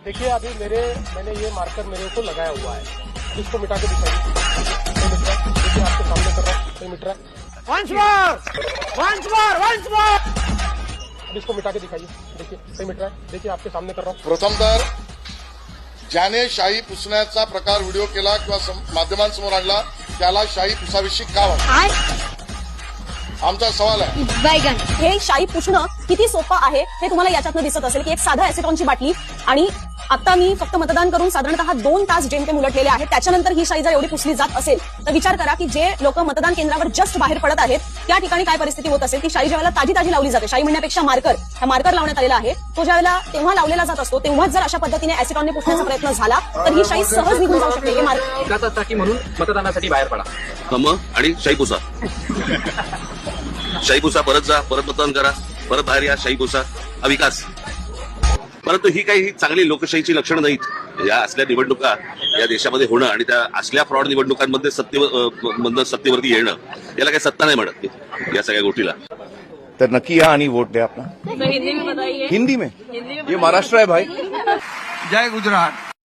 देखिए अभी मैंने ये मार्कर मेरे को लगाया हुआ है, इसको मिटा के दिखाइए। देखिए आपके सामने कर रहा हूँ, नहीं मिट रहा है। Once more! अब इसको मिटा के दिखाइए, देखिए नहीं मिट रहा है। देखिए आपके सामने कर रहा हूँ। प्रथम तर ज्याने शाही पुसण्याचा प्रकार व्हिडिओ केला किंवा माध्यमांसमोर आणला त्याला शाही पुसाविषयी का वाटतं? आमचा सवाल आहे. बैगन हे शाई पुसणं किती सोपं आहे हे तुम्हाला याच्यातनं दिसत असेल की एक साधा ऍसिटॉनची बाटली आणि आता मी फक्त मतदान करून साधारणतः 2 तास जेमतेम उलटलेले आहेत. त्याच्यानंतर ही शाई जर एवढी पुसली जात असेल तर विचार करा की जे लोक मतदान केंद्रावर जस्ट बाहेर पडत आहेत त्या ठिकाणी काय परिस्थिती होत असेल. ती शाई ज्यावेळेला ताजी लावली जाते, शाई म्हणण्यापेक्षा मार्कर लावण्यात आलेला आहे, तो ज्यावेळेला तेव्हा लावलेला जात असतो तेव्हाच जर अशा पद्धतीने ऍसिटॉनने पुसण्याचा प्रयत्न झाला तर ही शाई सहज निघून जाऊ शकते. हे मार्कर एका तासासाठी म्हणून मतदानासाठी बाहेर पडा आणि शाई पुसा. शाई पुसा, परत जा, परत मतदान करा, परत बाहेर या, शाई पुसा, हा विकास. परंतु ही काही चांगली लोकशाहीची लक्षणं नाहीत. या असल्या निवडणुका या देशामध्ये होणं आणि त्या असल्या फ्रॉड निवडणुकांमध्ये सत्तेवरती येणं याला काही सत्ता नाही म्हणत या सगळ्या गोष्टीला. तर नक्की या आणि वोट द्या अपना. हिंदी में बताइए. हिंदी में ये महाराष्ट्र है भाई. जय गुजरात.